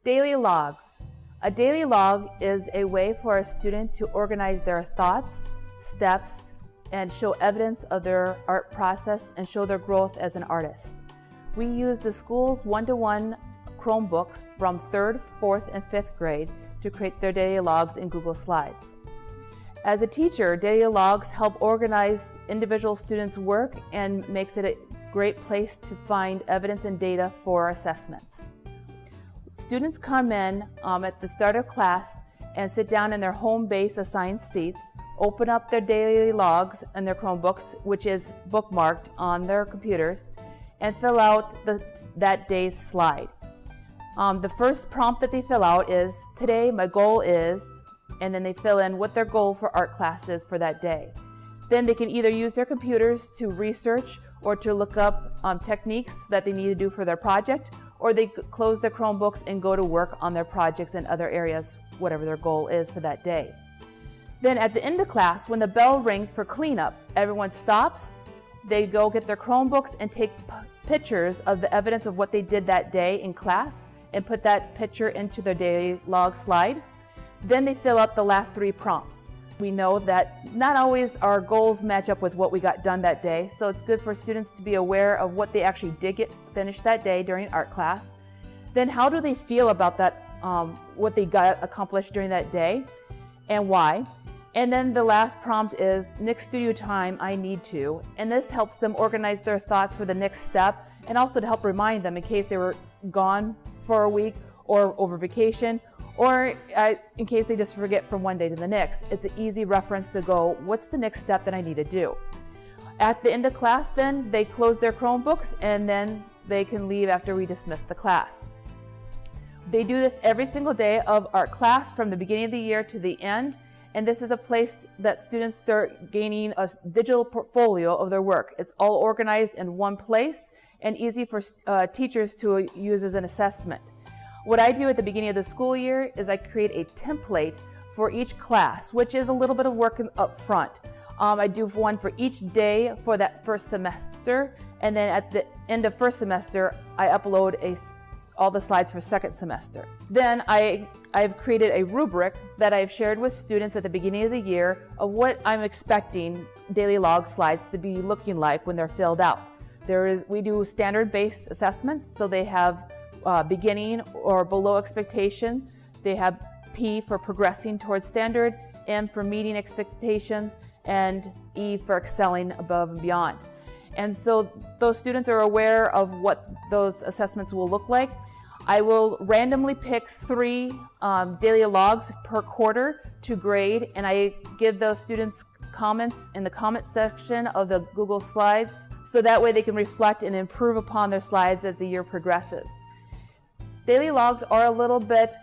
Daily logs. A daily log is a way for a student to organize their thoughts, steps, and show evidence of their art process and show their growth as an artist. We use the school's one-to-one Chromebooks from 3rd, 4th, and 5th grade to create their daily logs in Google Slides. As a teacher, daily logs help organize individual students' work and makes it a great place to find evidence and data for assessments. Students come in at the start of class and sit down in their home base assigned seats, open up their daily logs and their Chromebooks, which is bookmarked on their computers, and fill out that day's slide. The first prompt that they fill out is, today my goal is, and then they fill in what their goal for art class is for that day. Then they can either use their computers to research or to look up techniques that they need to do for their project, or they close their Chromebooks and go to work on their projects in other areas, whatever their goal is for that day. Then at the end of class, when the bell rings for cleanup, everyone stops, they go get their Chromebooks and take pictures of the evidence of what they did that day in class and put that picture into their daily log slide. Then they fill out the last 3 prompts. We know that not always our goals match up with what we got done that day, so it's good for students to be aware of what they actually did get finished that day during art class. Then how do they feel about that, what they got accomplished during that day and why? And then the last prompt is, next studio time, I need to. And this helps them organize their thoughts for the next step and also to help remind them in case they were gone for a week or over vacation, or in case they just forget from one day to the next. It's an easy reference to go, what's the next step that I need to do? At the end of class then, they close their Chromebooks and then they can leave after we dismiss the class. They do this every single day of art class from the beginning of the year to the end, and this is a place that students start gaining a digital portfolio of their work. It's all organized in one place and easy for teachers to use as an assessment. What I do at the beginning of the school year is I create a template for each class, which is a little bit of work up front. I do one for each day for that first semester, and then at the end of first semester, I upload all the slides for second semester. Then I've created a rubric that I've shared with students at the beginning of the year of what I'm expecting daily log slides to be looking like when they're filled out. We do standard-based assessments, so they have beginning or below expectation. They have P for progressing towards standard, M for meeting expectations, and E for excelling above and beyond. And so those students are aware of what those assessments will look like. I will randomly pick 3 daily logs per quarter to grade, and I give those students comments in the comment section of the Google Slides, so that way they can reflect and improve upon their slides as the year progresses. Daily logs are a little bit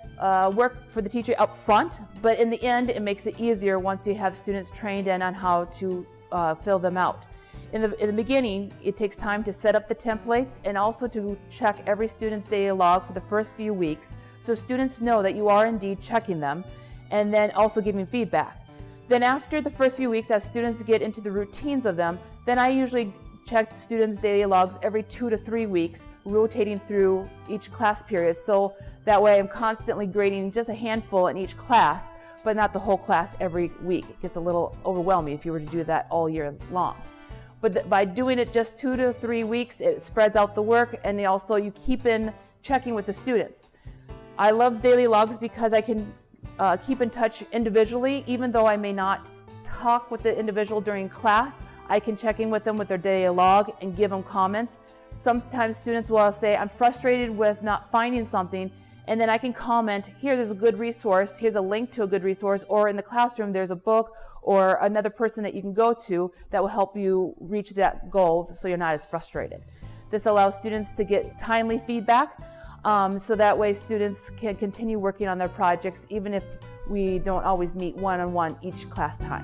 work for the teacher up front, but in the end it makes it easier once you have students trained in on how to fill them out. In the beginning, it takes time to set up the templates and also to check every student's daily log for the first few weeks, so students know that you are indeed checking them, and then also giving feedback. Then after the first few weeks, as students get into the routines of them, then I usually check students' daily logs every 2 to 3 weeks, rotating through each class period, so that way I'm constantly grading just a handful in each class, but not the whole class every week. It gets a little overwhelming if you were to do that all year long. But by doing it just 2 to 3 weeks, it spreads out the work, and also you keep in checking with the students. I love daily logs because I can keep in touch individually. Even though I may not talk with the individual during class, I can check in with them with their daily log and give them comments. Sometimes students will say, I'm frustrated with not finding something, and then I can comment, here, there's a good resource, here's a link to a good resource, or in the classroom there's a book or another person that you can go to that will help you reach that goal so you're not as frustrated. This allows students to get timely feedback, so that way students can continue working on their projects even if we don't always meet one-on-one each class time.